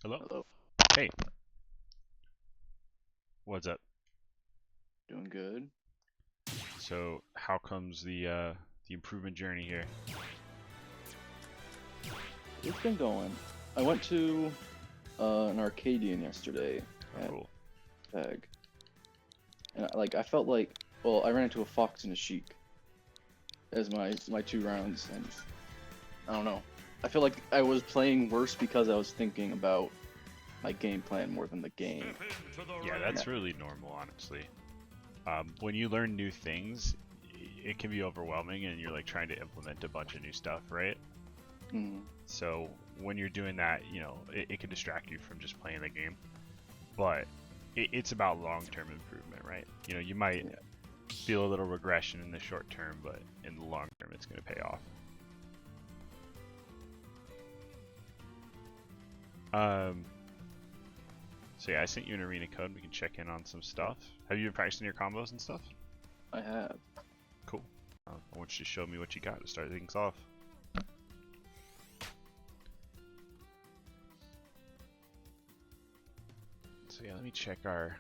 Hello? Hello. Hey, what's up? Doing good. So, how comes the improvement journey here? It's been going. I went to an Arcadian yesterday Oh, at cool. PEG, and I felt like, well, I ran into a fox and a sheep as my 2 rounds, and I don't know. I feel like I was playing worse because I was thinking about my game plan more than the game. Yeah, that's really normal, honestly. When you learn new things, it can be overwhelming, and you're like trying to implement a bunch of new stuff, right? Mm, So when you're doing that, it can distract you from just playing the game. But it's about long-term improvement, right? You might yeah. feel a little regression in the short term, but in the long term, it's going to pay off. Um, so yeah, I sent you an arena code. We can check in on some stuff. Have you been practicing your combos and stuff? I have. Cool. I want you to show me what you got to start things off. So yeah, let me check our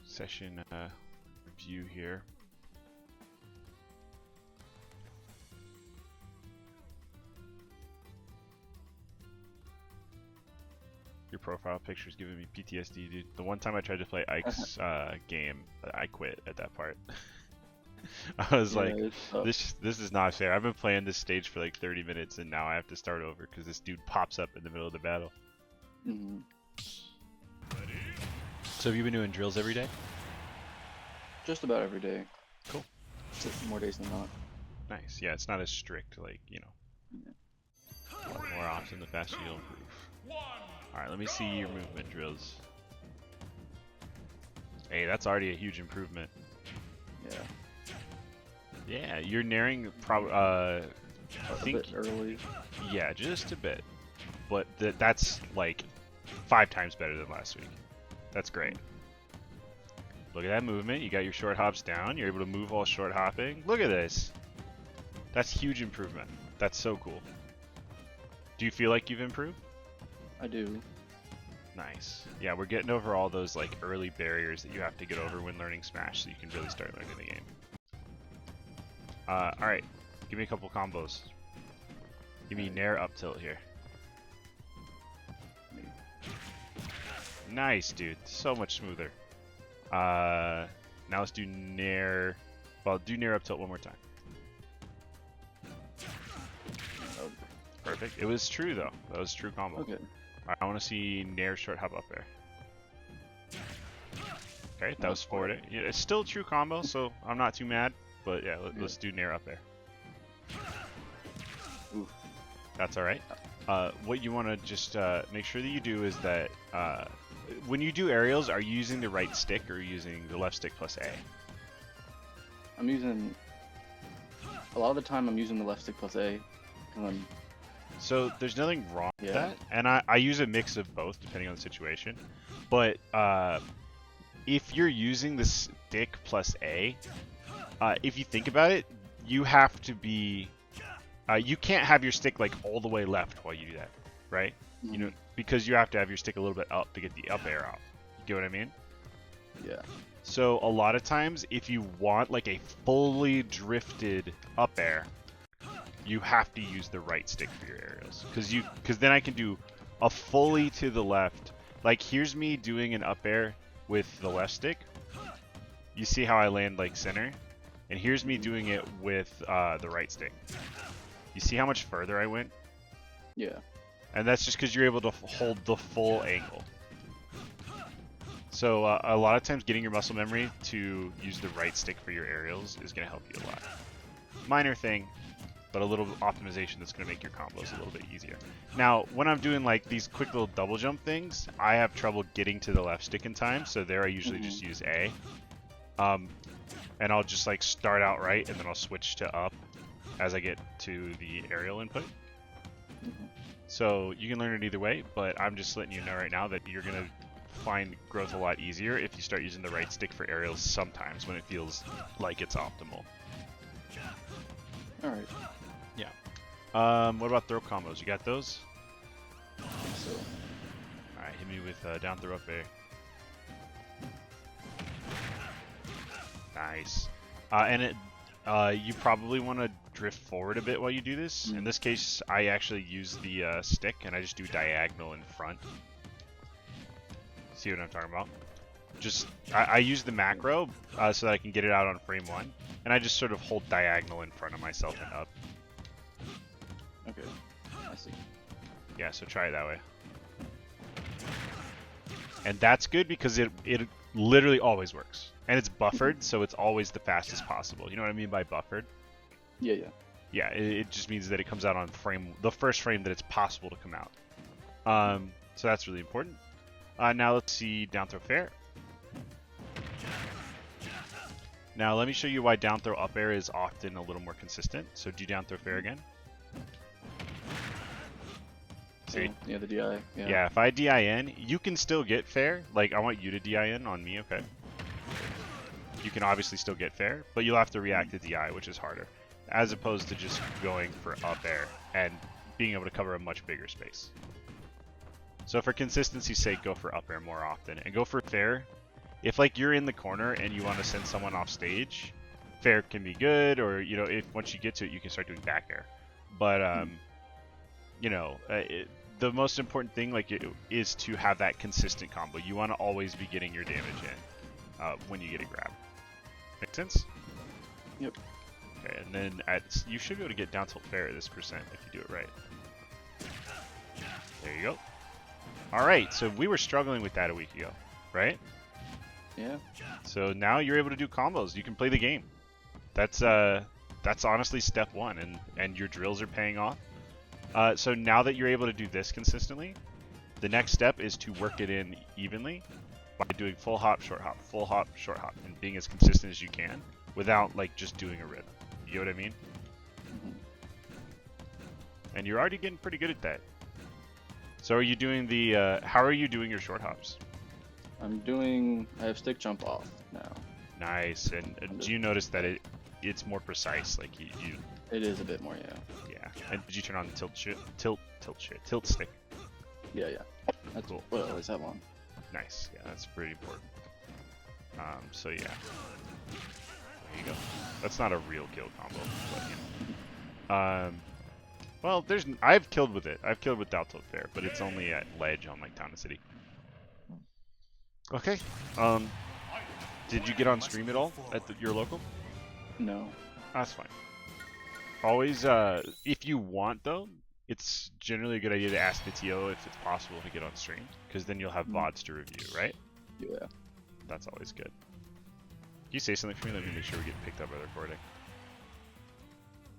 session review here. Your profile picture's giving me PTSD, dude. The one time I tried to play Ike's game, I quit at that part. I was Yeah, like, it's tough. this is not fair. I've been playing this stage for like 30 minutes and now I have to start over because this dude pops up in the middle of the battle. Mm, So have you been doing drills every day? just about every day. Cool. More days than not. Nice. Yeah, it's not as strict, like, Yeah. the more often the faster you'll improve. Alright, let me see your movement drills. Hey, that's already a huge improvement. Yeah. Yeah, you're nearing I A think, bit early. yeah, just a bit. But that's like 5 times better than last week. That's great. Look at that movement. You got your short hops down. You're able to move while short hopping. Look at this. That's huge improvement. That's so cool. Do you feel like you've improved? I do. Nice. Yeah, we're getting over all those like early barriers that you have to get over when learning Smash so you can really start learning the game. Alright. Give me a couple combos. Give me Nair up tilt here. Nice, dude. So much smoother. Now let's do Nair. Well, do Nair up tilt one more time. Oh, Perfect. It was true though. That was a true combo. okay. Alright, I want to see Nair short hop up there. Okay, that was forward. Yeah, it's still a true combo, so I'm not too mad. But yeah, let's do Nair up there. Oof. That's alright. What you want to just make sure that you do is that when you do aerials, are you using the right stick or using the left stick plus A? I'm using a lot of the time. I'm using the left stick plus A. And I'm, So there's nothing wrong with Yeah. that, and I use a mix of both depending on the situation. But if you're using the stick plus A, if you think about it, you have to be you can't have your stick like all the way left while you do that, right? You know, because you have to have your stick a little bit up to get the up air out. You get what I mean? Yeah. So a lot of times, if you want like a fully drifted up air, you have to use the right stick for your aerials, because then I can do a fully to the left. Like here's me doing an up air with the left stick. You see how I land like center, and here's me doing it with the right stick. You see how much further I went? Yeah. And that's just because you're able to hold the full angle. So a lot of times getting your muscle memory to use the right stick for your aerials is going to help you a lot. Minor thing, but a little optimization that's going to make your combos a little bit easier. Now, when I'm doing like these quick little double jump things, I have trouble getting to the left stick in time, so there I usually just use A. And I'll just like start out right, and then I'll switch to up as I get to the aerial input. So you can learn it either way, but I'm just letting you know right now that you're going to find growth a lot easier if you start using the right stick for aerials sometimes when it feels like it's optimal. All right. Yeah. What about throw combos? You got those? So Alright, hit me with down throw up air. Nice. You probably want to drift forward a bit while you do this. In this case, I actually use the stick and I just do diagonal in front. See what I'm talking about? Just I use the macro so that I can get it out on frame 1, and I just sort of hold diagonal in front of myself and up. Okay, I see. Yeah, so try it that way. And that's good because it literally always works. And it's buffered, so it's always the fastest possible. You know what I mean by buffered? Yeah, yeah. Yeah, it just means that it comes out on the first frame that it's possible to come out. So that's really important. Now let's see down throw fair. Now let me show you why down throw up air is often a little more consistent. So do down throw fair again. See? Yeah, the DI. Yeah, if I DIN, you can still get fair. Like, I want you to DIN on me, okay? You can obviously still get fair, but you'll have to react to DI, which is harder. As opposed to just going for up air and being able to cover a much bigger space. So for consistency's sake, go for up air more often. And go for fair. If, like, you're in the corner and you want to send someone off stage, fair can be good, or, you know, if once you get to it, you can start doing back air. But, you know, the most important thing is to have that consistent combo. You want to always be getting your damage in when you get a grab. Make sense? Yep. Okay, and then you should be able to get down tilt fair at this percent if you do it right. There you go. All right, so we were struggling with that a week ago, right? Yeah. So now you're able to do combos. You can play the game. That's honestly step 1, and your drills are paying off. So now that you're able to do this consistently, the next step is to work it in evenly by doing full hop, short hop, and being as consistent as you can without like just doing a rip. You know what I mean? And you're already getting pretty good at that. So are you doing the? How are you doing your short hops? I have stick jump off now. Nice. And do you notice that it's more precise? Like you. It is a bit more, yeah. Yeah. And did you turn on the tilt stick? Yeah, yeah. That's cool. what I always have on. Nice. Yeah, that's pretty important. So yeah. There you go. That's not a real kill combo, but you know. Well, I've killed with it. I've killed with down tilt fair, but it's only at ledge on like Town and City. Okay. Did you get on stream at all at your local? No. That's fine. Always, if you want though, it's generally a good idea to ask the TO if it's possible to get on stream, because then you'll have VODs to review, right? Yeah. That's always good. Can you say something for me? Let me make sure we get picked up by the recording.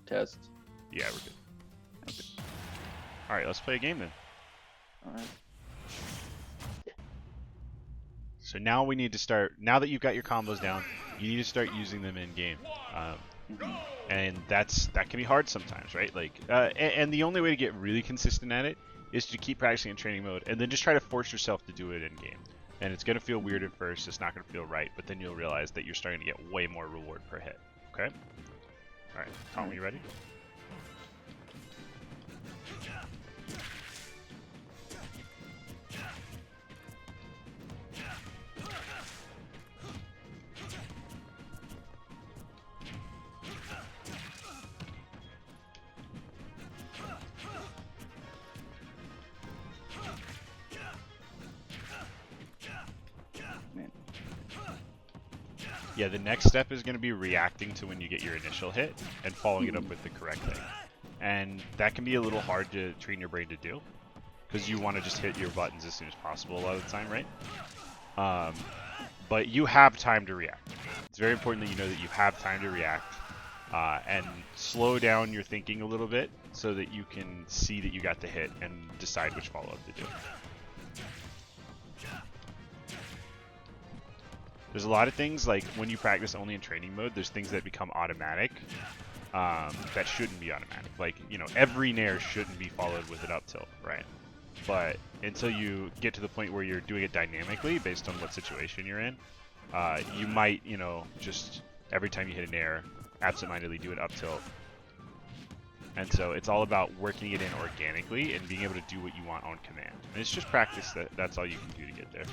Test. Yeah, we're good. Okay. All right, let's play a game then. All right. So now we need to start. Now that you've got your combos down, you need to start using them in game. And that can be hard sometimes, right? Like, and the only way to get really consistent at it is to keep practicing in training mode, and then just try to force yourself to do it in game. And it's gonna feel weird at first. It's not gonna feel right, but then you'll realize that you're starting to get way more reward per hit. Okay. All right, Tom, you ready? Yeah, the next step is going to be reacting to when you get your initial hit and following it up with the correct thing. And that can be a little hard to train your brain to do, because you want to just hit your buttons as soon as possible a lot of the time, right? But you have time to react. It's very important that you know that you have time to react, and slow down your thinking a little bit so that you can see that you got the hit and decide which follow-up to do. There's a lot of things, like when you practice only in training mode, there's things that become automatic that shouldn't be automatic. Like, you know, every nair shouldn't be followed with an up tilt, right? But until you get to the point where you're doing it dynamically based on what situation you're in, you might, you know, just every time you hit a nair, absentmindedly do an up tilt. And so it's all about working it in organically and being able to do what you want on command. And it's just practice that's all you can do to get there.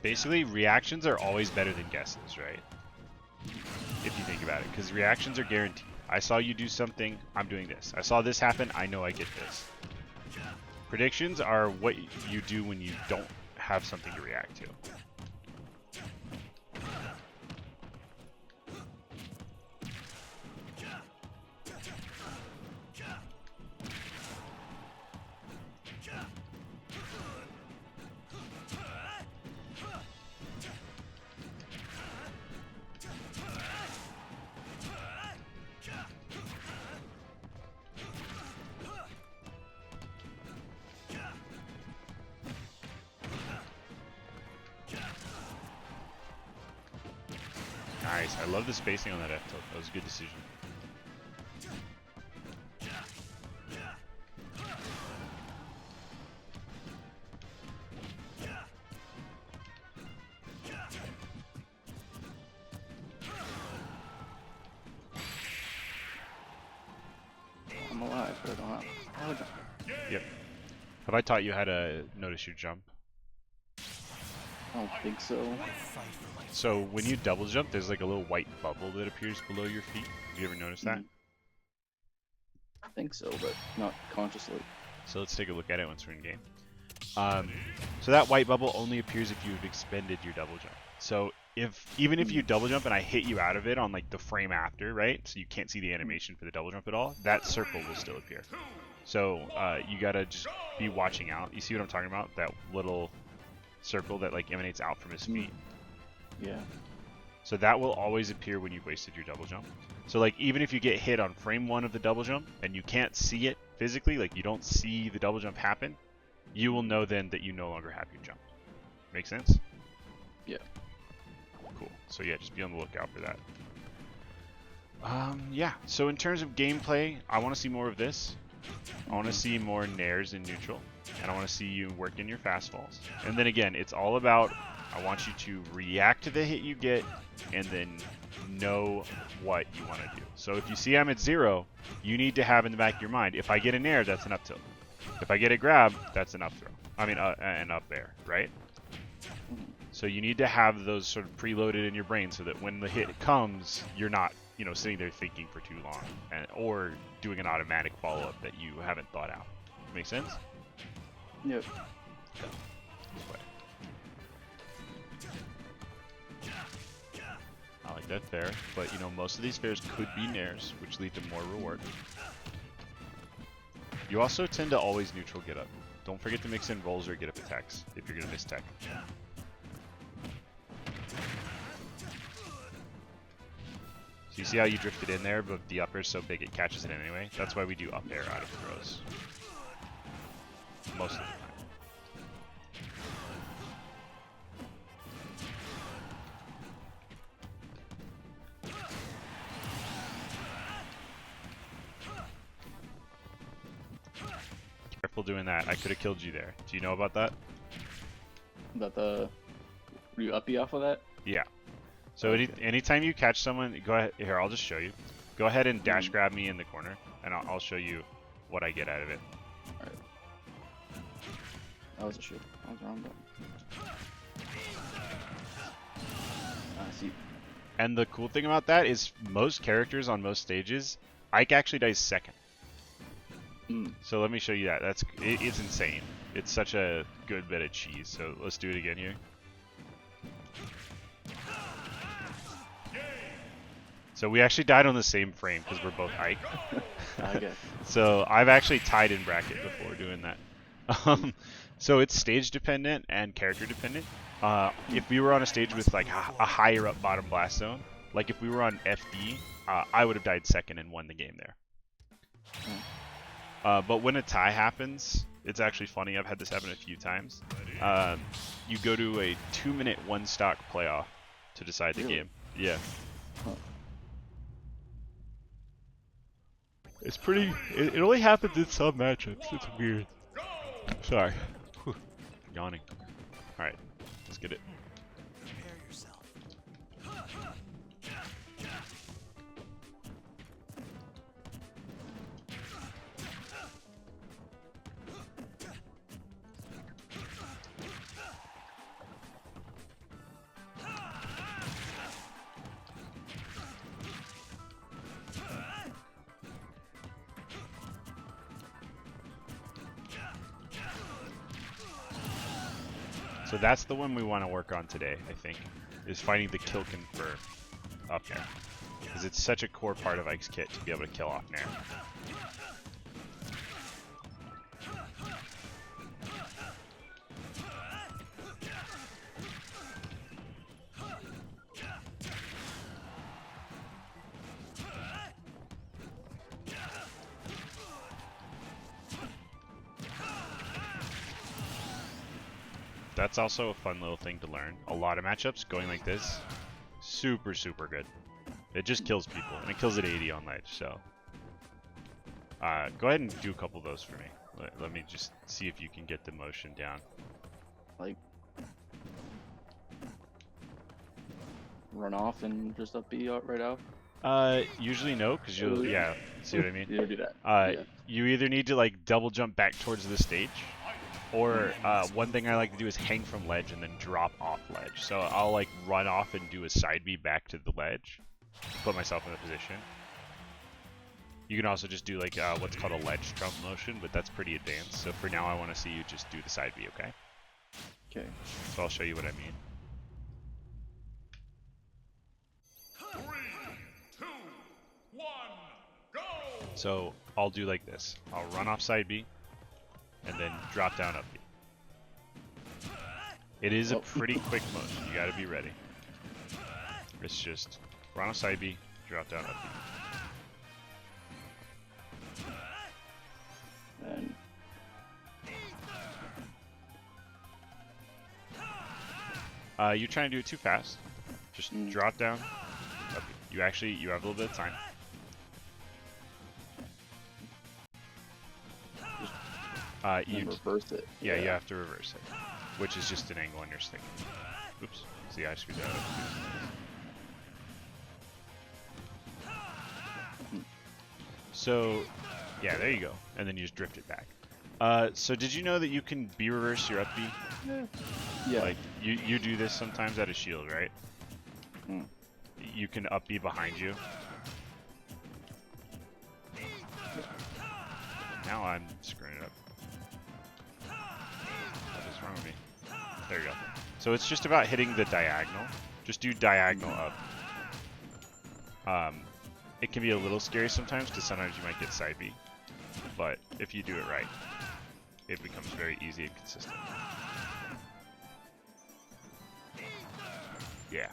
Basically, reactions are always better than guesses, right? If you think about it, because reactions are guaranteed. I saw you do something, I'm doing this. I saw this happen, I know I get this. Predictions are what you do when you don't have something to react to. Nice, I love the spacing on that F tilt. That was a good decision. I'm alive, but I don't have. Oh, jump. Yep. Have I taught you how to notice your jump? I don't think so. So when you double jump, there's like a little white bubble that appears below your feet. Have you ever noticed that? I think so, but not consciously. So let's take a look at it once we're in game. So that white bubble only appears if you've expended your double jump. So even if you double jump and I hit you out of it on like the frame after, right? So you can't see the animation for the double jump at all. That circle will still appear. So you gotta just be watching out. You see what I'm talking about? That little circle that like emanates out from his feet. Yeah. So that will always appear when you've wasted your double jump. So like even if you get hit on frame 1 of the double jump and you can't see it physically, like you don't see the double jump happen, you will know then that you no longer have your jump. Make sense? Yeah. Cool. So yeah, just be on the lookout for that. Yeah, so in terms of gameplay, I want to see more of this. I want to see more nairs in neutral, and I want to see you work in your fast falls. And then again, it's all about, I want you to react to the hit you get, and then know what you want to do. So if you see I'm at 0, you need to have in the back of your mind, if I get a nair, that's an up tilt. If I get a grab, that's an up throw. I mean, an up air, right? So you need to have those sort of preloaded in your brain so that when the hit comes, you're not, you know, sitting there thinking for too long, or doing an automatic follow-up that you haven't thought out. Make sense? Yep. This way. I like that fair, but you know, most of these fairs could be nairs, which lead to more reward. You also tend to always neutral get up. Don't forget to mix in rolls or get up attacks if you're gonna miss tech. So you see how you drifted in there, but the up air is so big it catches it anyway? That's why we do up air out of throws. Most of the time. Careful doing that. I could have killed you there. Do you know about that? That were you uppy off of that? Yeah. So anytime you catch someone, go ahead. Here, I'll just show you. Go ahead and dash grab me in the corner, and I'll show you what I get out of it. Alright. That was a shoot. I was wrong button. I see. And the cool thing about that is most characters on most stages, Ike actually dies second. So let me show you that. It's insane. It's such a good bit of cheese. So let's do it again here. So we actually died on the same frame because we're both Ike. I guess. So I've actually tied in bracket before doing that. So it's stage dependent and character dependent. If we were on a stage with like a higher up bottom blast zone, like if we were on FD, I would have died second and won the game there. But when a tie happens, it's actually funny. I've had this happen a few times. You go to a 2-minute one-stock playoff to decide the game. Yeah. Huh. It's pretty... It only happens in some matchups. It's weird. Sorry. Whew. Yawning. Alright, let's get it. Prepare yourself. So that's the one we want to work on today, I think, is finding the kill confirm up there. Because it's such a core part of Ike's kit to be able to kill off Nair. That's also a fun little thing to learn. A lot of matchups going like this, super, super good. It just kills people, and it kills at 80 on ledge, so. Go ahead and do a couple of those for me. Let me just see if you can get the motion down. Like, run off and just up B right out? Usually no, because you'll, yeah, see what I mean? You do that. Yeah. You either need to like double jump back towards the stage, or one thing I like to do is hang from ledge and then drop off ledge. So I'll like run off and do a side B back to the ledge, put myself in a position. You can also just do like what's called a ledge trump motion, but that's pretty advanced. So for now I want to see you just do the side B, okay? Okay. So I'll show you what I mean. 3, 2, 1, go! So I'll do like this. I'll run off side B, and then drop down up B. It is a pretty quick motion. You gotta be ready. It's just run off side B, drop down up B. And You're trying to do it too fast. Just drop down. Up B. You have a little bit of time. You reverse it. Yeah, you have to reverse it, which is just an angle on your stick. Oops. See, I screwed that up. So, yeah, there you go. And then you just drift it back. So did you know that you can B reverse your up B? Yeah. Like, you do this sometimes at a shield, right? Mm. You can up B behind you. Now I'm screwing it up. What is wrong with me? There you go. So it's just about hitting the diagonal. Just do diagonal up. It can be a little scary sometimes because sometimes you might get side B. But if you do it right, it becomes very easy and consistent. Yeah.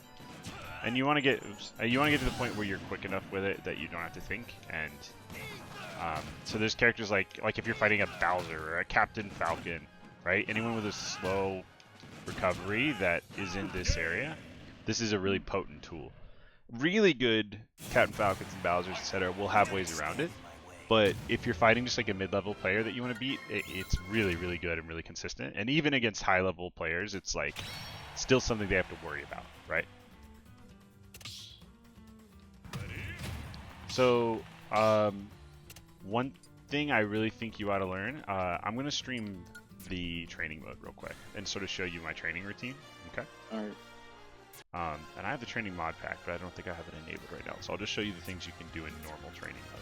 And you want to get to the point where you're quick enough with it that you don't have to think. And so there's characters like if you're fighting a Bowser or a Captain Falcon, right? Anyone with a slow recovery that is in this area, this is a really potent tool. Really good Captain Falcons and Bowsers, etc. will have ways around it. But if you're fighting just like a mid-level player that you want to beat, it's really, really good and really consistent. And even against high-level players, it's like still something they have to worry about, right? So, one thing I really think you ought to learn, I'm going to stream the training mode real quick and sort of show you my training routine, okay? Alright. And I have the training mod pack, but I don't think I have it enabled right now. So I'll just show you the things you can do in normal training mode.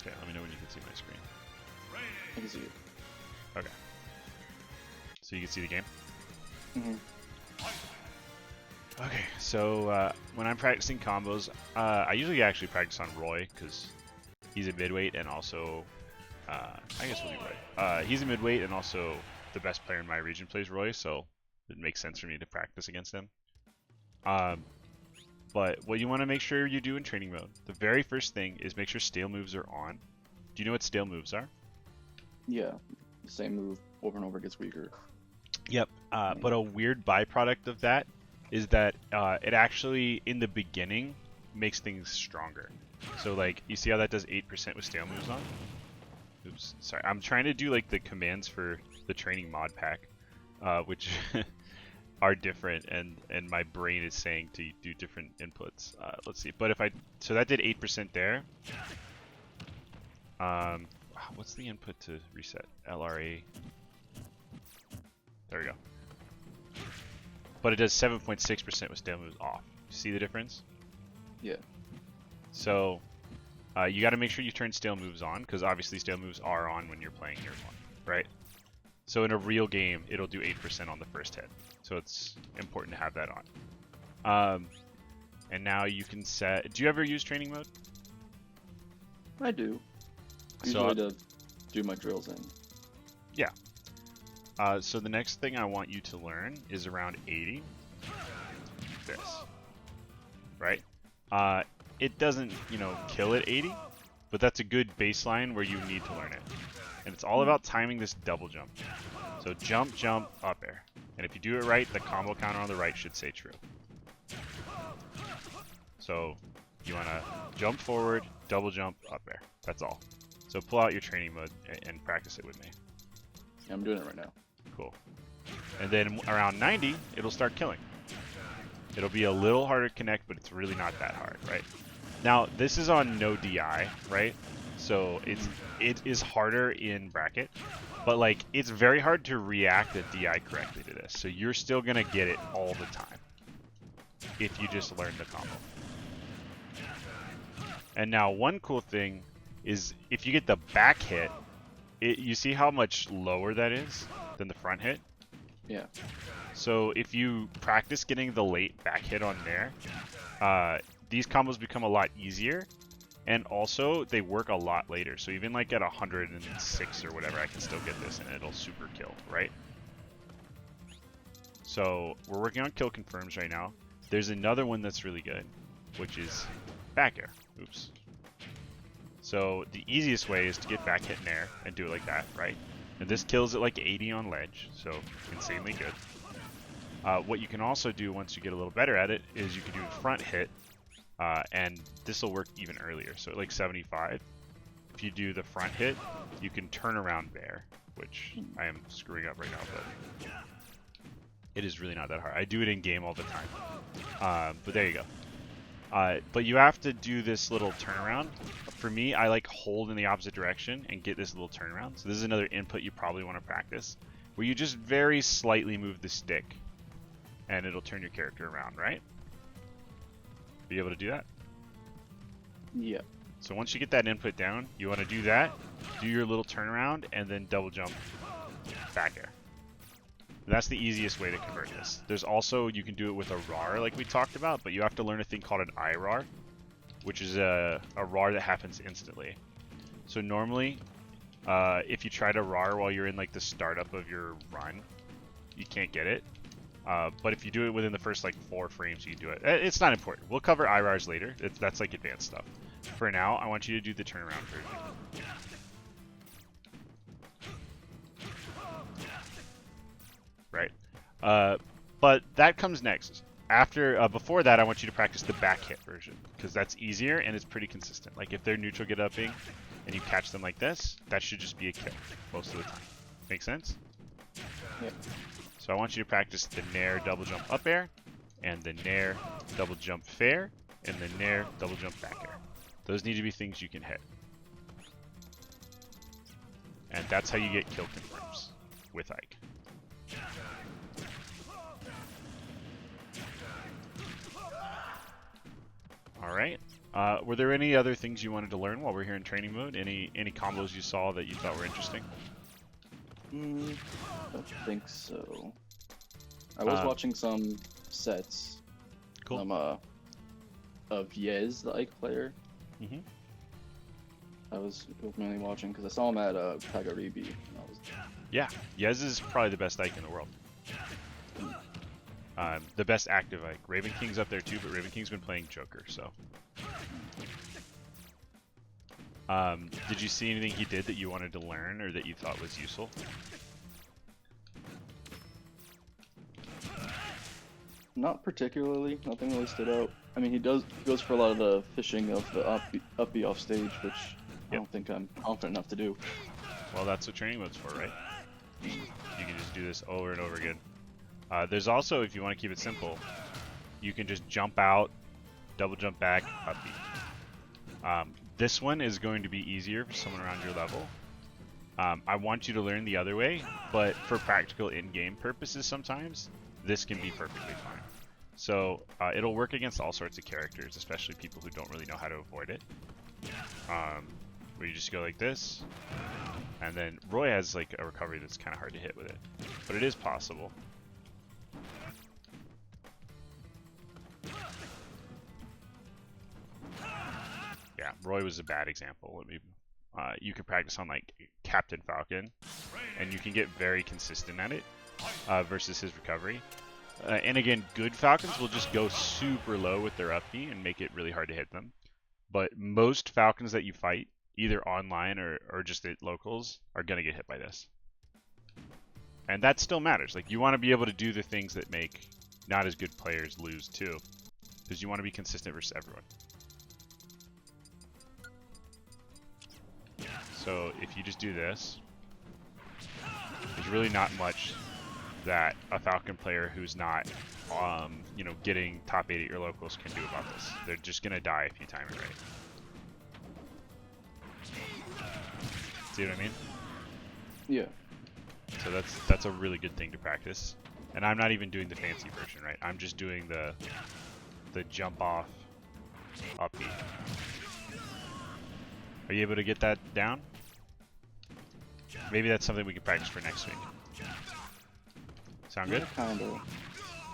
Okay, let me know when you can see my screen. I can see it. Okay. So you can see the game? Mm-hmm. Okay, so when I'm practicing combos, I usually actually practice on Roy, because he's a midweight and also, I guess we'll do Roy. He's a midweight and also the best player in my region plays Roy, so it makes sense for me to practice against him. But what you want to make sure you do in training mode, the very first thing is make sure stale moves are on. Do you know what stale moves are? Yeah. The same move over and over gets weaker. Yep. But a weird byproduct of that is that it actually, in the beginning, makes things stronger. So like, you see how that does 8% with stale moves on? Oops, sorry. I'm trying to do like the commands for the training mod pack, which are different, and my brain is saying to do different inputs. Let's see. But if so that did 8% there. What's the input to reset? LRA. There we go. But it does 7.6% with stale moves off. See the difference? Yeah. So you got to make sure you turn stale moves on, because obviously stale moves are on when you're playing your one, right? So in a real game, it'll do 8% on the first hit. So it's important to have that on. And now you can set... Do you ever use training mode? I do. So, Usually to do my drills in. Yeah. So the next thing I want you to learn is around 80. This. Right? It doesn't, kill at 80, but that's a good baseline where you need to learn it. And it's all about timing this double jump. So jump, jump, up air. And if you do it right, the combo counter on the right should say true. So you want to jump forward, double jump, up air. That's all. So pull out your training mode and practice it with me. Yeah, I'm doing it right now. Cool. And then around 90, it'll start killing. It'll be a little harder to connect, but it's really not that hard, right? Now, this is on no DI, right? So it is harder in bracket, but like it's very hard to react at DI correctly to this. So you're still gonna get it all the time if you just learn the combo. And now one cool thing is if you get the back hit, you see how much lower that is than the front hit? Yeah. So if you practice getting the late back hit on there, these combos become a lot easier, and also they work a lot later. So even like at 106 or whatever, I can still get this and it'll super kill, right? So we're working on kill confirms right now. There's another one that's really good, which is back air. Oops. So the easiest way is to get back hit in air and do it like that, right? And this kills at like 80 on ledge, so insanely good. What you can also do once you get a little better at it is you can do a front hit, and this will work even earlier. So at like 75, if you do the front hit, you can turn around there, which I am screwing up right now, but it is really not that hard. I do it in game all the time, but there you go. But you have to do this little turnaround. For me, I like hold in the opposite direction and get this little turnaround. So this is another input you probably want to practice, where you just very slightly move the stick and it'll turn your character around, right? Be able to do that? Yeah. So once you get that input down, you want to do that, do your little turnaround, and then double jump back air. That's the easiest way to convert this. There's also, you can do it with a RAR like we talked about, but you have to learn a thing called an IRAR, which is a RAR that happens instantly. So normally, if you try to RAR while you're in like the startup of your run, you can't get it. But if you do it within the first like 4 frames, you can do it. It's not important. We'll cover IRARs later. That's like advanced stuff. For now, I want you to do the turnaround version. Right. But that comes next. Before that, I want you to practice the back hit version, because that's easier and it's pretty consistent. Like if they're neutral get upping and you catch them like this, that should just be a kill most of the time. Make sense? Yep. So I want you to practice the Nair double jump up air, and the Nair double jump fair, and the Nair double jump back air. Those need to be things you can hit. And that's how you get kill confirms with Ike. Alright. Were there any other things you wanted to learn while we're here in training mode? Any combos you saw that you thought were interesting? I don't think so. I was watching some sets. Cool. Of Yez, the Ike player. Mm-hmm. I was mainly watching because I saw him at Pagaribi. Yeah, Yez is probably the best Ike in the world. The best active Ike. Raven King's up there too, but Raven King's been playing Joker, so. Did you see anything he did that you wanted to learn or that you thought was useful? Not particularly. Nothing really stood out. I mean, he goes for a lot of the fishing of the up B off stage, which I don't think I'm confident enough to do. Well, that's what training mode's for, right? You can just do this over and over again. There's also, if you want to keep it simple, you can just jump out, double jump back, up B. This one is going to be easier for someone around your level. I want you to learn the other way, but for practical in-game purposes sometimes, this can be perfectly fine. So it'll work against all sorts of characters, especially people who don't really know how to avoid it. Where you just go like this, and then Roy has like a recovery that's kind of hard to hit with it, but it is possible. Yeah, Roy was a bad example. You can practice on like Captain Falcon, and you can get very consistent at it versus his recovery. And again, good Falcons will just go super low with their up B and make it really hard to hit them. But most Falcons that you fight, either online or just at locals, are going to get hit by this. And that still matters. Like, you want to be able to do the things that make not as good players lose too, because you want to be consistent versus everyone. So if you just do this, there's really not much that a Falcon player who's not, you know, getting top 8 at your locals can do about this. They're just gonna die if you time it right. See what I mean? Yeah. So that's a really good thing to practice. And I'm not even doing the fancy version, right? I'm just doing the jump off up B. Are you able to get that down? Maybe that's something we can practice for next week. Sound good? Kind of.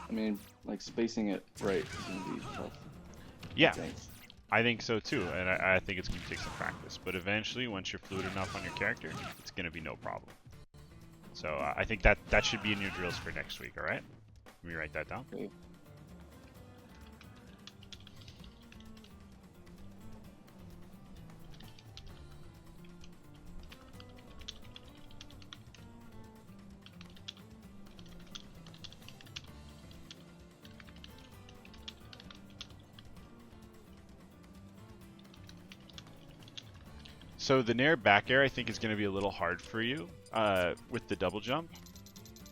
I mean, like spacing it right is gonna be tough. Yeah, Thanks. I think so too, and I think it's going to take some practice. But eventually, once you're fluid enough on your character, it's going to be no problem. So I think that should be in your drills for next week, alright? Let me write that down. Okay. So the Nair back air I think is going to be a little hard for you with the double jump.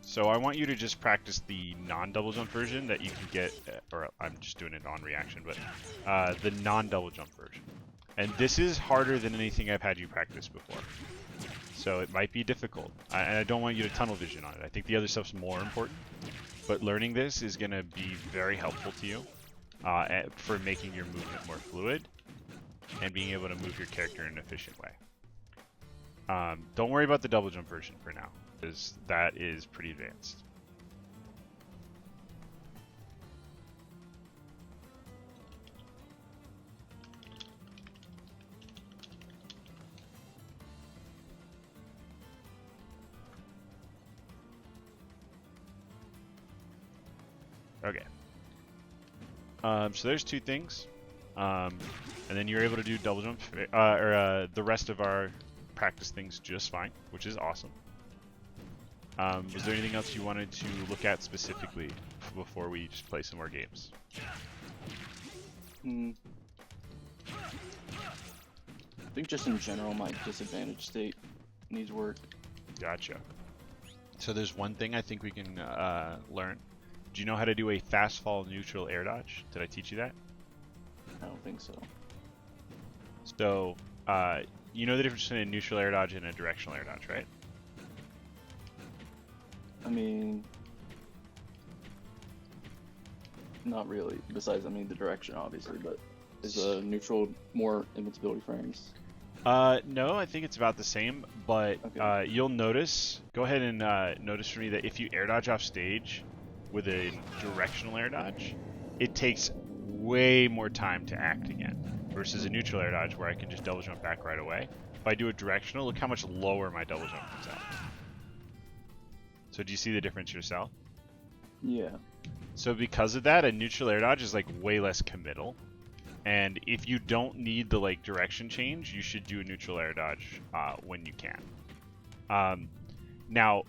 So I want you to just practice the non-double jump version that you can get, or I'm just doing it on reaction, but the non-double jump version. And this is harder than anything I've had you practice before. So it might be difficult. And I don't want you to tunnel vision on it. I think the other stuff's more important. But learning this is going to be very helpful to you for making your movement more fluid and being able to move your character in an efficient way. Don't worry about the double jump version for now, because that is pretty advanced. Okay. So there's two things. And then you're able to do double jump, the rest of our practice things just fine, which is awesome. Was there anything else you wanted to look at specifically before we just play some more games? I think just in general, my disadvantage state needs work. Gotcha. So there's one thing I think we can learn. Do you know how to do a fast fall neutral air dodge? Did I teach you that? I don't think so. So, you know the difference between a neutral air dodge and a directional air dodge, right? I mean, not really. Besides, I mean, the direction, obviously, but is a neutral more invincibility frames? No, I think it's about the same, but Okay. you'll notice, go ahead and notice for me that if you air dodge off stage with a directional air dodge, it takes way more time to act again versus a neutral air dodge where I can just double jump back right away. If I do a directional, look how much lower my double jump comes out. So do you see the difference yourself? Yeah. So because of that, a neutral air dodge is like way less committal. And if you don't need the like direction change, you should do a neutral air dodge when you can. Now,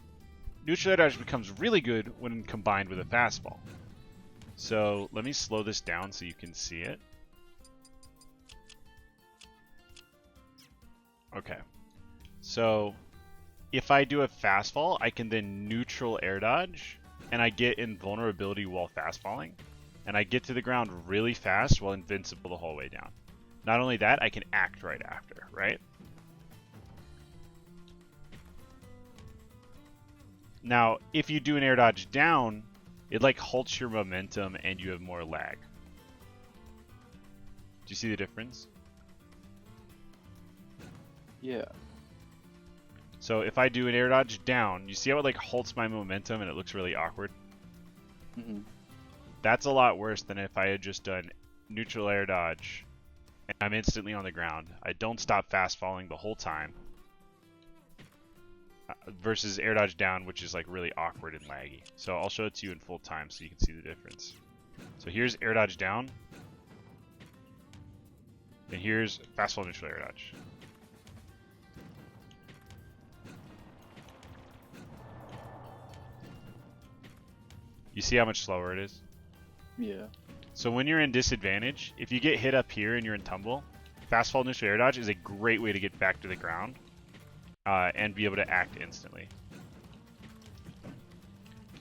neutral air dodge becomes really good when combined with a fastball. So let me slow this down so you can see it. Okay. So if I do a fast fall, I can then neutral air dodge, and I get invulnerability while fast falling, and I get to the ground really fast while invincible the whole way down. Not only that, I can act right after, right? Now, if you do an air dodge down, it like halts your momentum and you have more lag. Do you see the difference? Yeah. So if I do an air dodge down, you see how it like halts my momentum and it looks really awkward? Hmm. That's a lot worse than if I had just done neutral air dodge and I'm instantly on the ground. I don't stop fast falling the whole time. Versus air dodge down, which is like really awkward and laggy. So I'll show it to you in full time so you can see the difference. So here's air dodge down. And here's fast fall neutral air dodge. You see how much slower it is? Yeah. So when you're in disadvantage, if you get hit up here and you're in tumble, fast fall neutral air dodge is a great way to get back to the ground and be able to act instantly.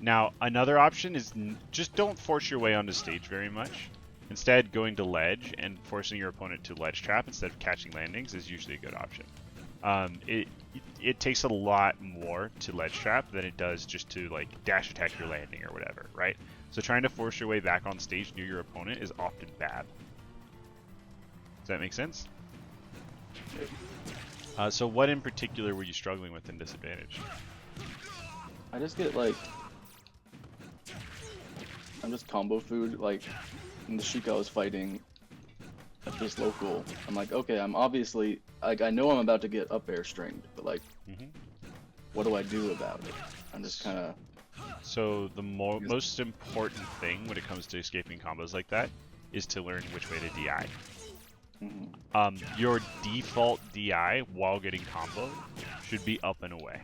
Now, another option is just don't force your way onto stage very much. Instead, going to ledge and forcing your opponent to ledge trap instead of catching landings is usually a good option. It takes a lot more to ledge trap than it does just to like dash attack your landing or whatever, right? So trying to force your way back on stage near your opponent is often bad. Does that make sense? So what in particular were you struggling with in disadvantage? I just get like, I'm just combo food. Like in the Sheik I was fighting at this local, I'm like, okay, I'm obviously like I know I'm about to get up air stringed, but like, what do I do about it? I'm just kind of. So the most important thing when it comes to escaping combos like that is to learn which way to DI. Your default DI while getting combo should be up and away,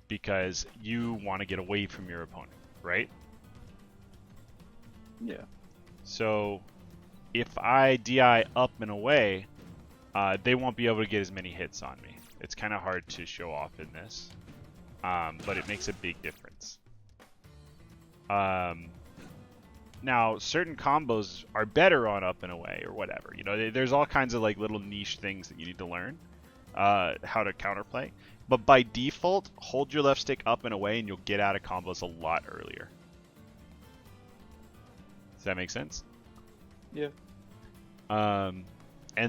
because you want to get away from your opponent, right? Yeah. So if I DI up and away, they won't be able to get as many hits on me. It's kind of hard to show off in this, but it makes a big difference. Now, certain combos are better on up and away or whatever. You know, there's all kinds of like little niche things that you need to learn how to counterplay. But by default, hold your left stick up and away and you'll get out of combos a lot earlier. Does that make sense? Yeah. And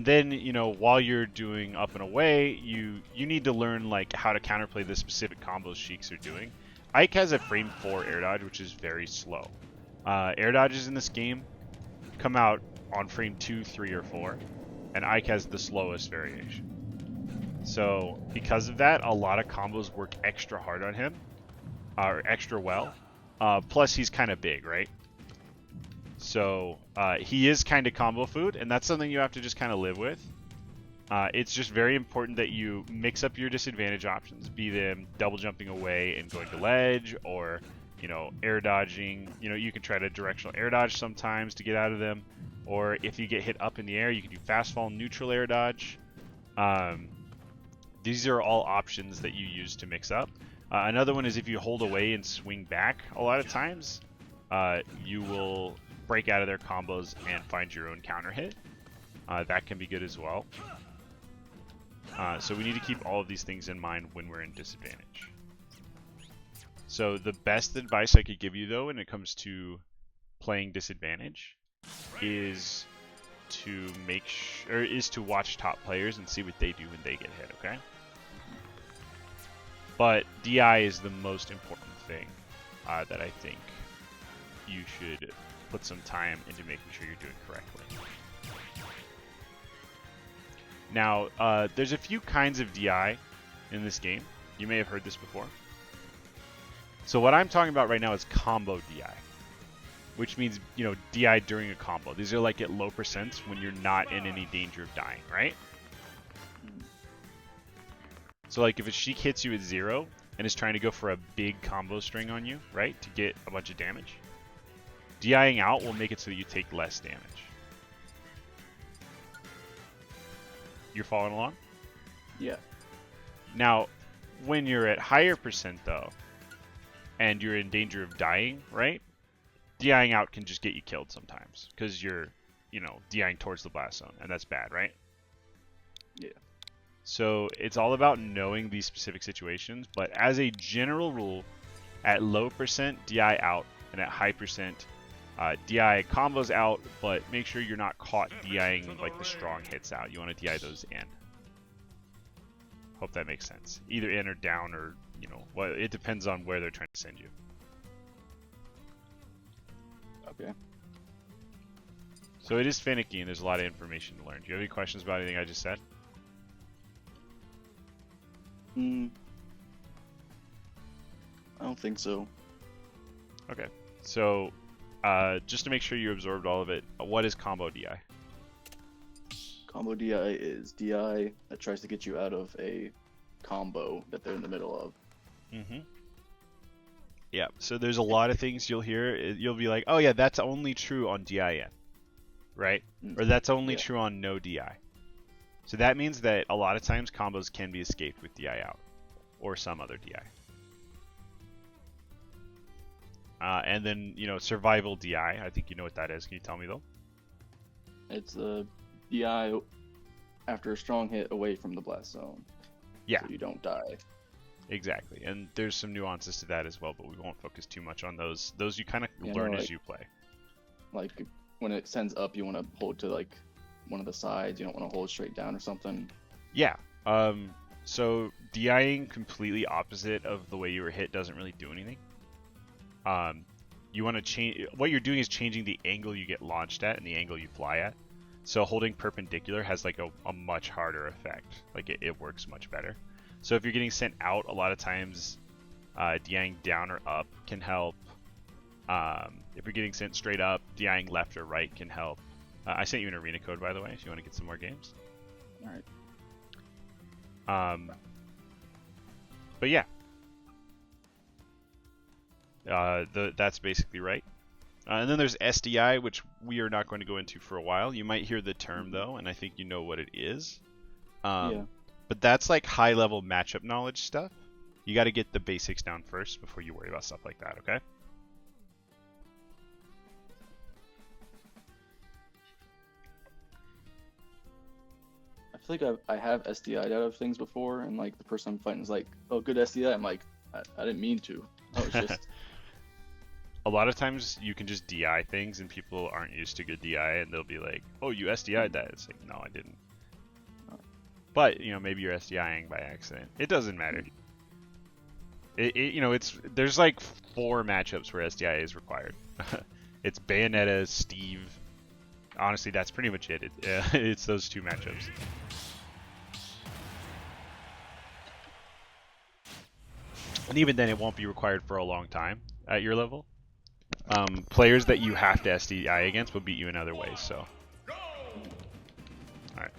then, you know, while you're doing up and away, you need to learn like how to counterplay the specific combos Sheiks are doing. Ike has a frame 4 air dodge, which is very slow. Air dodges in this game come out on frame 2, 3, or 4, and Ike has the slowest variation. So because of that, a lot of combos work extra hard on him, or extra well. Plus he's kind of big, right? So he is kind of combo food, and that's something you have to just kind of live with. It's just very important that you mix up your disadvantage options, be them double jumping away and going to ledge, or you know, air dodging. You know, you can try to directional air dodge sometimes to get out of them, or if you get hit up in the air, you can do fast fall neutral air dodge. These are all options that you use to mix up. Another one is if you hold away and swing back a lot of times, you will break out of their combos and find your own counter hit. That can be good as well. So we need to keep all of these things in mind when we're in disadvantage. So the best advice I could give you, though, when it comes to playing disadvantage, is to to watch top players and see what they do when they get hit. Okay. But DI is the most important thing that I think you should put some time into making sure you're doing correctly. Now, there's a few kinds of DI in this game. You may have heard this before. So what I'm talking about right now is combo DI, which means, you know, DI during a combo. These are like at low percents when you're not in any danger of dying, right? So like if a Sheik hits you at 0 and is trying to go for a big combo string on you, right, to get a bunch of damage, DIing out will make it so that you take less damage. You're following along? Yeah. Now, when you're at higher percent though, and you're in danger of dying, right? DIing out can just get you killed sometimes because you're, you know, DIing towards the blast zone, and that's bad, right? Yeah. So it's all about knowing these specific situations, but as a general rule, at low percent, DI out, and at high percent, DI combos out, but make sure you're not caught DIing like the strong hits out. You want to DI those in. Hope that makes sense. Either in or down, or, you know, well, it depends on where they're trying to send you. Okay. So it is finicky, and there's a lot of information to learn. Do you have any questions about anything I just said? I don't think so. Okay. So, just to make sure you absorbed all of it, what is combo DI? Combo DI is DI that tries to get you out of a combo that they're in the middle of. Mm-hmm. Yeah, so there's a lot of things you'll hear. You'll be like, oh yeah, that's only true on DIN, right? Or that's only true on no DI. So that means that a lot of times combos can be escaped with DI out, or some other DI. And then, you know, survival DI, I think you know what that is. Can you tell me though? It's a DI after a strong hit away from the blast zone. Yeah. So you don't die. Exactly, and there's some nuances to that as well, but we won't focus too much on those. Those you kind of learn as you play. Like when it sends up, you want to hold to like one of the sides. You don't want to hold straight down or something. Yeah. So DIing completely opposite of the way you were hit doesn't really do anything. You want to change. What you're doing is changing the angle you get launched at and the angle you fly at. So holding perpendicular has like a much harder effect. Like it works much better. So if you're getting sent out, a lot of times DIing down or up can help. If you're getting sent straight up, DIing left or right can help. I sent you an arena code, by the way, if you want to get some more games. All right. But yeah. That's basically right. And then there's SDI, which we are not going to go into for a while. You might hear the term, though, and I think you know what it is. Yeah. But that's like high-level matchup knowledge stuff. You got to get the basics down first before you worry about stuff like that, okay? I feel like I have SDI'd out of things before, and like the person I'm fighting is like, "Oh, good SDI." I'm like, I didn't mean to. I was just. A lot of times you can just DI things, and people aren't used to good DI, and they'll be like, "Oh, you SDI'd that." It's like, no, I didn't. But, you know, maybe you're SDIing by accident. It doesn't matter. You know, there's like 4 matchups where SDI is required. It's Bayonetta, Steve. Honestly, that's pretty much it. It's those 2 matchups. And even then, it won't be required for a long time at your level. Players that you have to SDI against will beat you in other ways, so. Alright.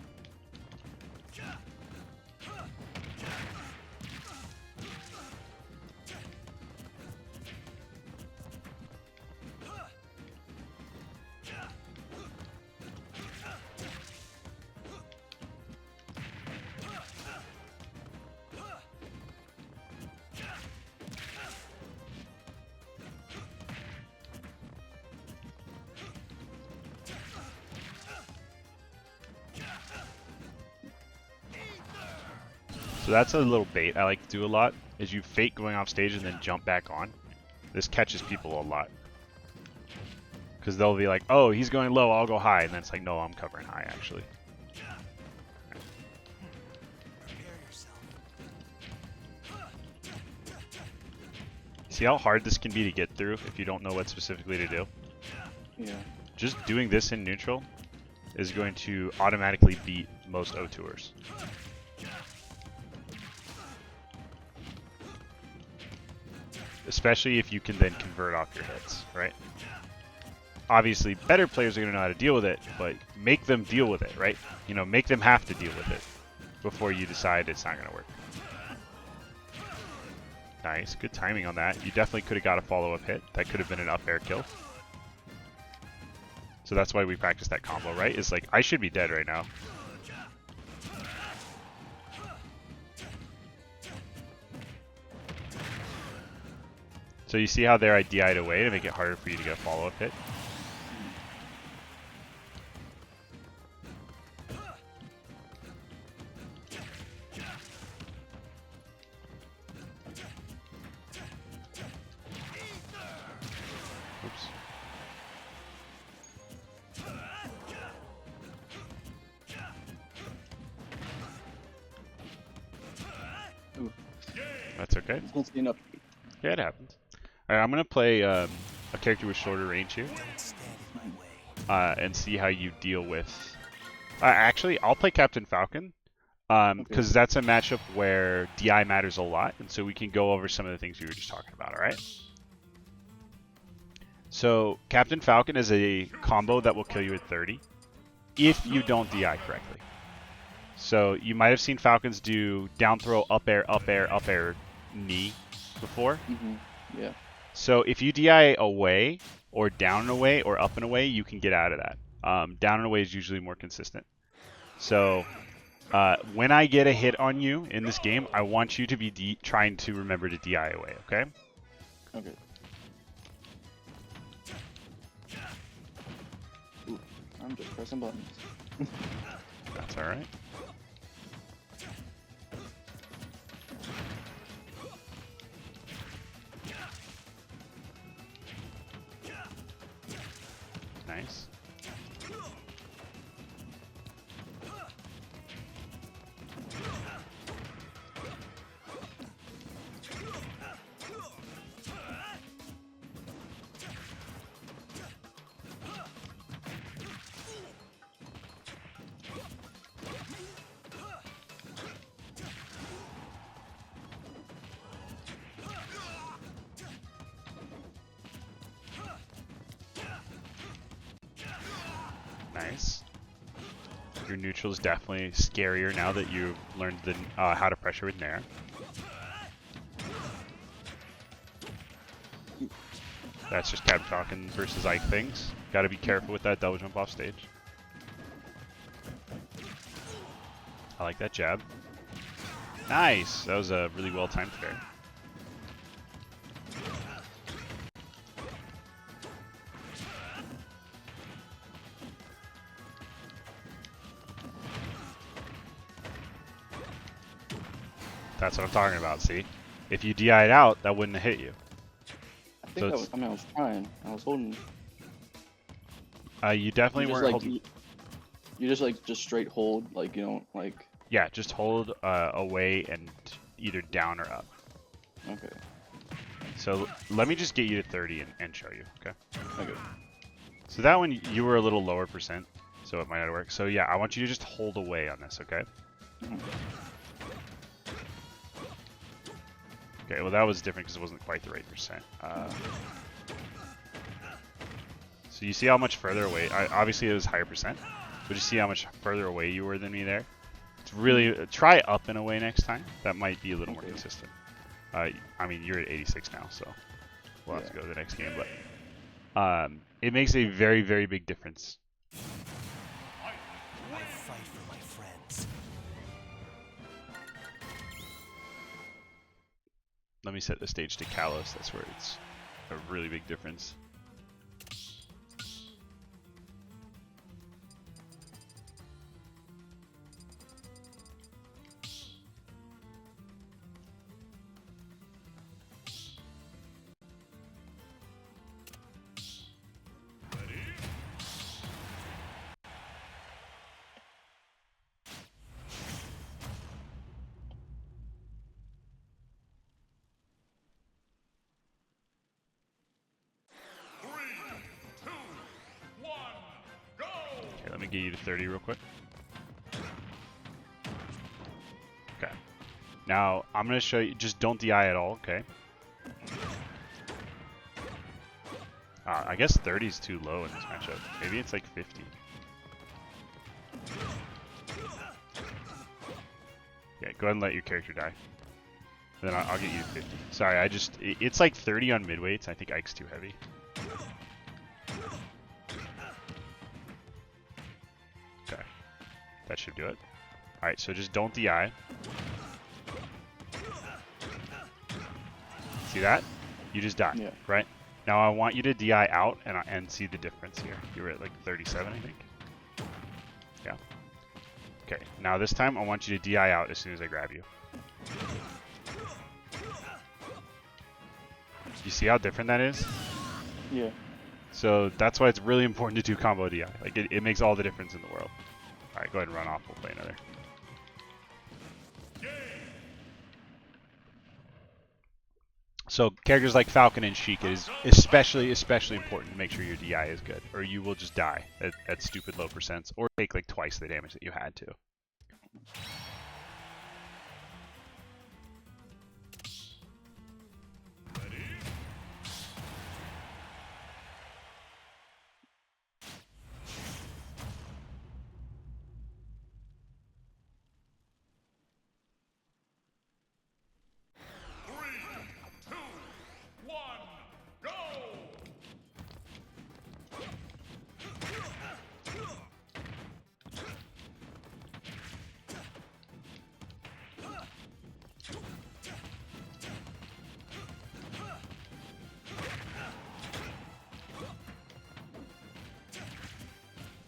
So that's a little bait I like to do a lot, is you fake going off stage and then jump back on. This catches people a lot. Because they'll be like, oh, he's going low, I'll go high. And then it's like, no, I'm covering high, actually. See how hard this can be to get through if you don't know what specifically to do? Yeah. Just doing this in neutral is going to automatically beat most O2ers. Especially if you can then convert off your hits, right? Obviously, better players are going to know how to deal with it, but make them deal with it, right? You know, make them have to deal with it before you decide it's not going to work. Nice, good timing on that. You definitely could have got a follow-up hit. That could have been an up air kill. So that's why we practice that combo, right? It's like, I should be dead right now. So you see how there I DI'd away to make it harder for you to get a follow-up hit? Oops. Ooh. That's okay. Don't see enough. Yeah, it happens. Alright, I'm going to play a character with shorter range here. Don't stand in my way. And see how you deal with... actually, I'll play Captain Falcon. Because that's a matchup where DI matters a lot. And so we can go over some of the things we were just talking about, alright? So, Captain Falcon is a combo that will kill you at 30 if you don't DI correctly. So, you might have seen Falcons do down throw, up air, up air, up air, knee before. Yeah. So, if you DI away, or down and away, or up and away, you can get out of that. Down and away is usually more consistent. So, when I get a hit on you in this game, I want you to be trying to remember to DI away, okay? Okay. Ooh, I'm just pressing buttons. That's alright. Nice. Nice. Your neutral is definitely scarier now that you've learned the how to pressure with Nair. That's just Captain Falcon versus Ike things. Gotta be careful with that double jump off stage. I like that jab. Nice! That was a really well timed fair. That's what I'm talking about, see? If you DI'd out, that wouldn't have hit you. I think So I was. I mean, I was trying. I was holding. You definitely You just, weren't like, holding... You just like straight hold, like you don't like. Yeah, just hold away and either down or up. Okay. So let me just get you to 30 and show you, okay? Okay. So that one, you were a little lower percent, so it might not work. So yeah, I want you to just hold away on this, okay? Mhm. Okay, well that was different because it wasn't quite the right percent. So you see how much further away, obviously it was higher percent, but you see how much further away you were than me there? It's really, try up and away next time. That might be a little more consistent. I mean, you're at 86 now, so we'll have to go to the next game, but it makes a very, very big difference. I fight for my friends. Let me set the stage to Kalos. That's where it's a really big difference. Okay, let me get you to 30 real quick. Okay. Now, I'm going to show you, just don't DI at all, okay? I guess 30 is too low in this matchup. Maybe it's like 50. Okay, go ahead and let your character die. Then I'll get you to 50. Sorry, it's like 30 on midweights. I think Ike's too heavy. That should do it. Alright, so just don't DI. See that? You just die, Yeah. right? Now I want you to DI out and see the difference here. You were at like 37, I think. Yeah. Okay, now this time I want you to DI out as soon as I grab you. You see how different that is? Yeah. So that's why it's really important to do combo DI. Like it makes all the difference in the world. Alright, go ahead and run off. We'll play another. So characters like Falcon and Sheik, it is especially important to make sure your DI is good, or you will just die at stupid low percents, or take like twice the damage that you had to.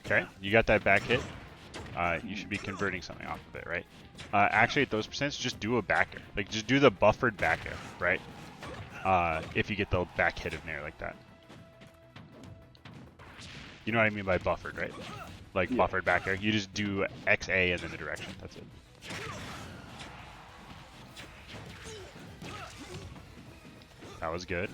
Okay, you got that back hit. You should be converting something off of it, right? Actually, at those percents, just do a back air. Like, just do the buffered back air, right? If you get the back hit of Nair like that. You know what I mean by buffered, right? Like, yeah. Buffered back air. You just do XA and then the direction. That's it. That was good.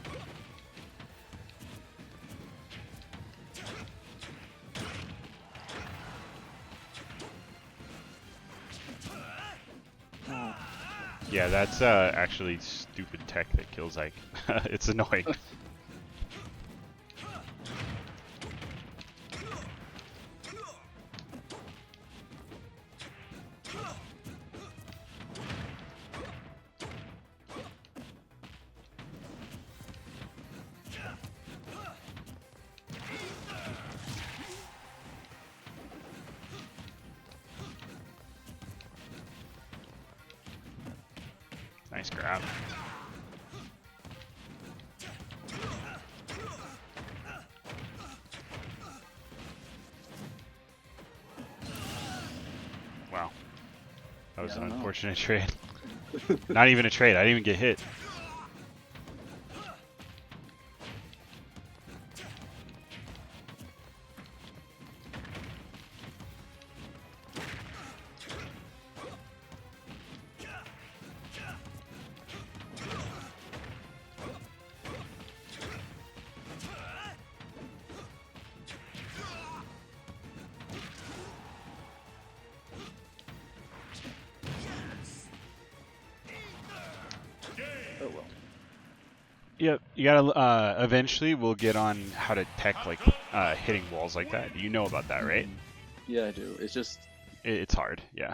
Yeah, that's actually stupid tech that kills Ike. It's annoying. Nice grab. Wow. That was Yeah, I an don't know. unfortunate trade. Not even a trade. I didn't even get hit. Oh well. Yep, you gotta, eventually we'll get on how to tech, like, hitting walls like that. You know about that, right? Yeah, I do. It's just It's hard, yeah.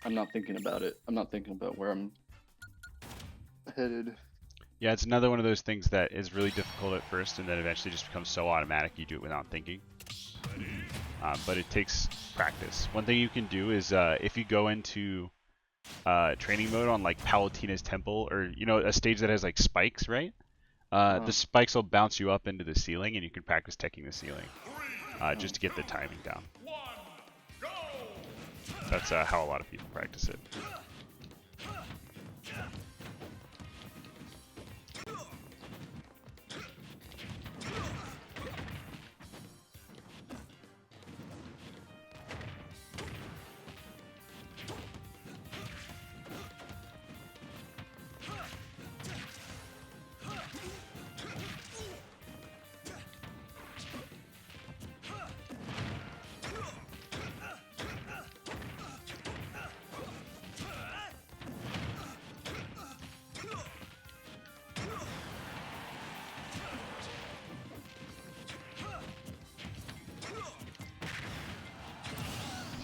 I'm not thinking about it. I'm not thinking about where I'm headed. Yeah, it's another one of those things that is really difficult at first and then eventually just becomes so automatic you do it without thinking. But it takes practice. One thing you can do is if you go into training mode on like Palutena's Temple, or you know, a stage that has like spikes, right? The spikes will bounce you up into the ceiling and you can practice teching the ceiling just to get the timing down. That's how a lot of people practice it.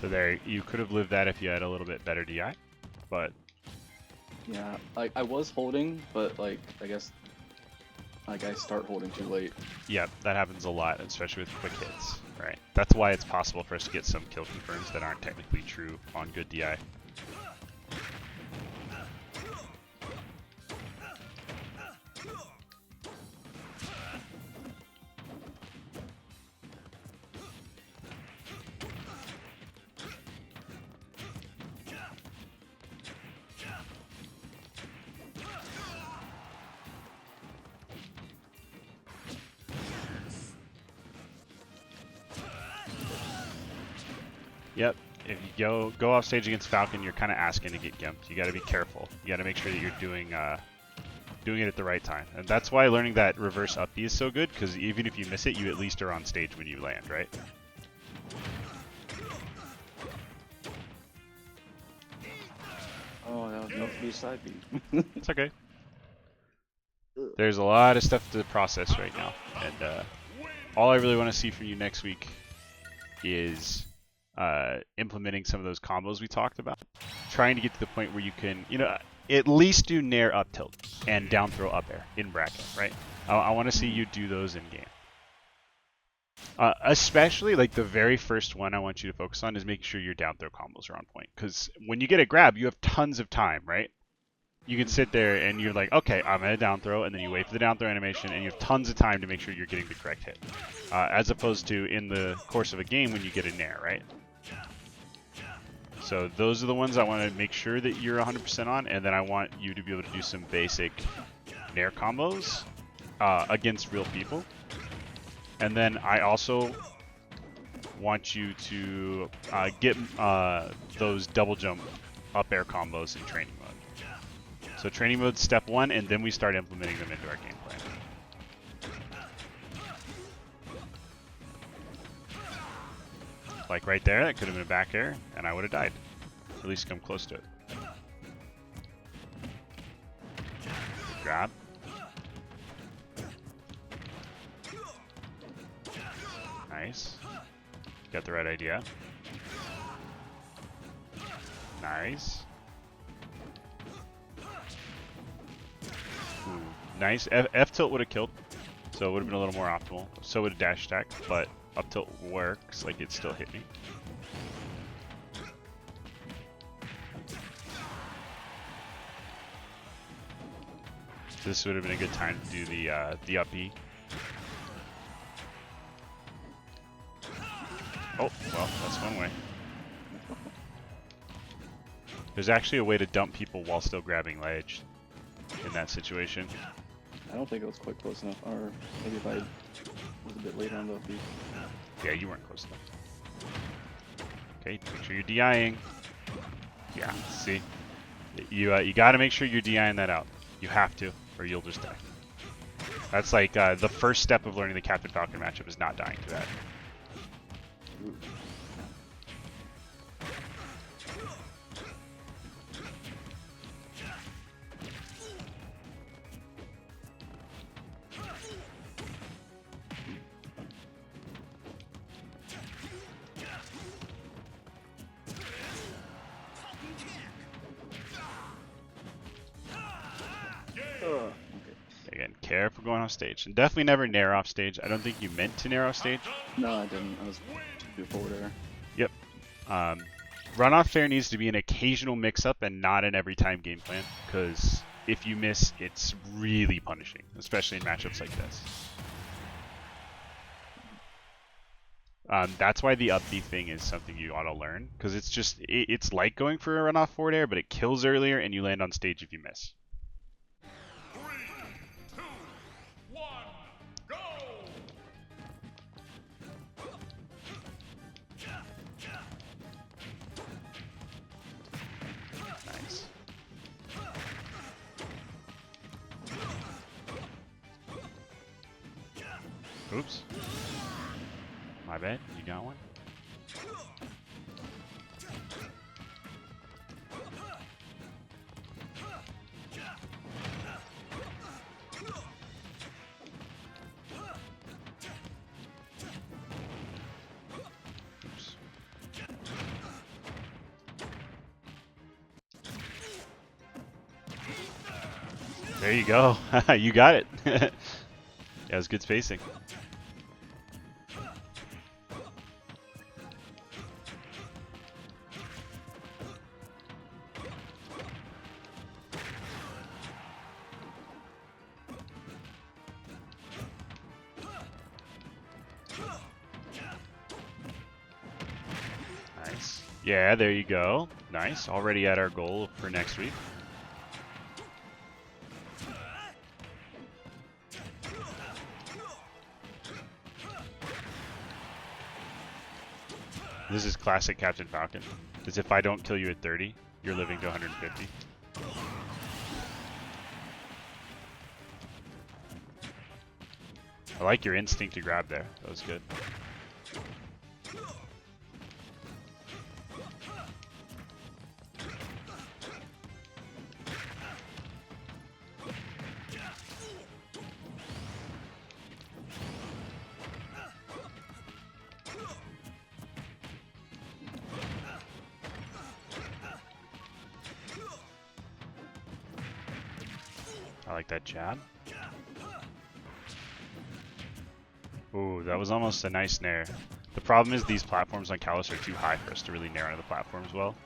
So there, you could have lived that if you had a little bit better DI, but Yeah, like I was holding, but like I guess like I start holding too late. yeah, that happens a lot, especially with quick hits. Right. That's why it's possible for us to get some kill confirms that aren't technically true on good DI. Yep. If you go off stage against Falcon, you're kind of asking to get gimped. You got to be careful. You got to make sure that you're doing it at the right time. And that's why learning that reverse up B is so good, because even if you miss it, you at least are on stage when you land, right? Oh, that was meant to be a side B. It's okay. There's a lot of stuff to process right now, and all I really want to see from you next week is implementing some of those combos we talked about. Trying to get to the point where you can, at least do Nair up tilt and down throw up air in bracket, right? I want to see you do those in game. Especially like the very first one I want you to focus on is making sure your down throw combos are on point. Because when you get a grab, you have tons of time, right? You can sit there and you're like, okay, I'm at a down throw, and then you wait for the down throw animation, and you have tons of time to make sure you're getting the correct hit. As opposed to in the course of a game when you get a Nair, right? So those are the ones I want to make sure that you're 100% on, and then I want you to be able to do some basic Nair combos against real people. And then I also want you to get those double jump up air combos in training mode. So training mode's step 1, and then we start implementing them into our game plan. Like right there, that could have been a back air, and I would have died. At least come close to it. Grab. Nice. Got the right idea. Nice. Ooh, nice. F tilt would have killed, so it would have been a little more optimal. So would a dash attack, but up tilt works, like it still hit me. So this would have been a good time to do the up E. Oh, well, that's one way. There's actually a way to dump people while still grabbing ledge in that situation. I don't think it was quite close enough, or maybe if I was a bit later on the beat. Yeah, you weren't close enough. Okay, make sure you're DIing. Yeah, see? You got to make sure you're DIing that out. You have to, or you'll just die. That's like the first step of learning the Captain Falcon matchup is not dying to that. Ooh. Again, careful going off stage. And definitely never nair off stage. I don't think you meant to nair off stage. No, I didn't. I was too forward air. Yep. Runoff fair needs to be an occasional mix-up and not an every-time game plan, because if you miss, it's really punishing, especially in matchups like this. That's why the up B thing is something you ought to learn, because it's just, it's like going for a runoff forward air, but it kills earlier and you land on stage if you miss. 3, 2, 1, go! Nice. Oops. My bad. You got one? Oops. There you go. You got it. Yeah, it was good spacing. Yeah, there you go. Nice. Already at our goal for next week. This is classic Captain Falcon. As if I don't kill you at 30, you're living to 150. I like your instinct to grab there. That was good. I like that jab. Ooh, that was almost a nice nair. The problem is these platforms on Kalos are too high for us to really nair onto the platforms well.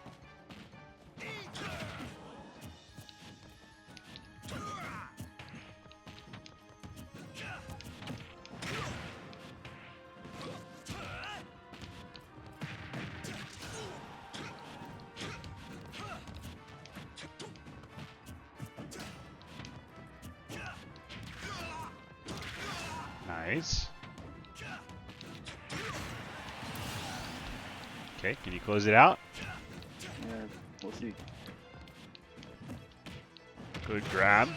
Nice. Okay, can you close it out? Yeah, we'll see. Good grab.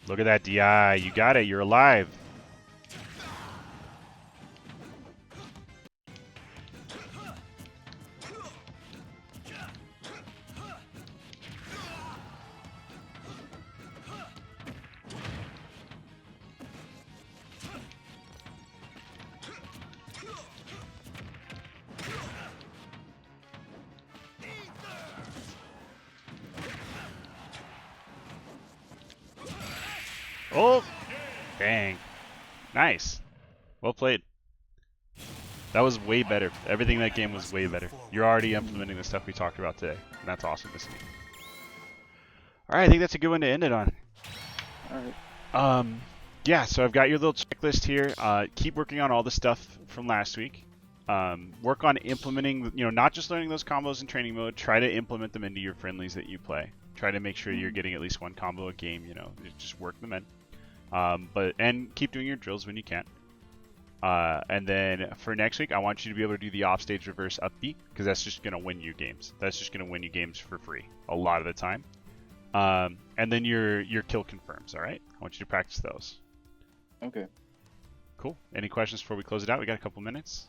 Look at that DI. You got it. You're alive. Oh, dang. Nice. Well played. That was way better. Everything in that game was way better. You're already implementing the stuff we talked about today, and that's awesome to see. Alright, I think that's a good one to end it on. Alright. Yeah, so I've got your little checklist here. Keep working on all the stuff from last week. Work on implementing, not just learning those combos in training mode. Try to implement them into your friendlies that you play. Try to make sure you're getting at least one combo a game, just work them in. And keep doing your drills when you can. And then for next week, I want you to be able to do the offstage reverse up B, because that's just going to win you games. That's just going to win you games for free a lot of the time. And then your kill confirms, all right? I want you to practice those. Okay. Cool. Any questions before we close it out? We got a couple minutes.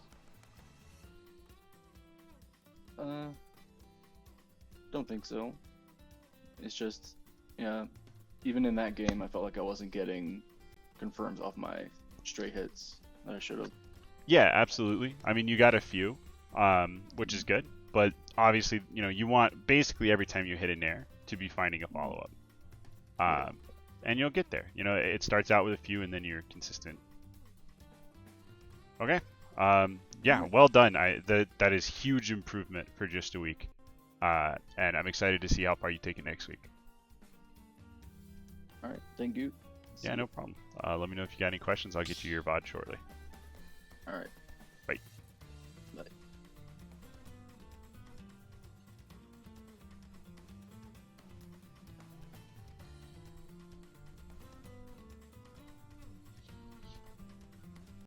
Don't think so. It's just, yeah, even in that game, I felt like I wasn't getting confirms off my straight hits that I should have. Yeah, absolutely. I mean, you got a few, which is good. But obviously, you want basically every time you hit a nair to be finding a follow-up. And you'll get there. It starts out with a few, and then you're consistent. Okay. Yeah, well done. That is huge improvement for just a week. And I'm excited to see how far you take it next week. Alright, thank you. Yeah, no problem. Let me know if you got any questions. I'll get you your VOD shortly. Alright.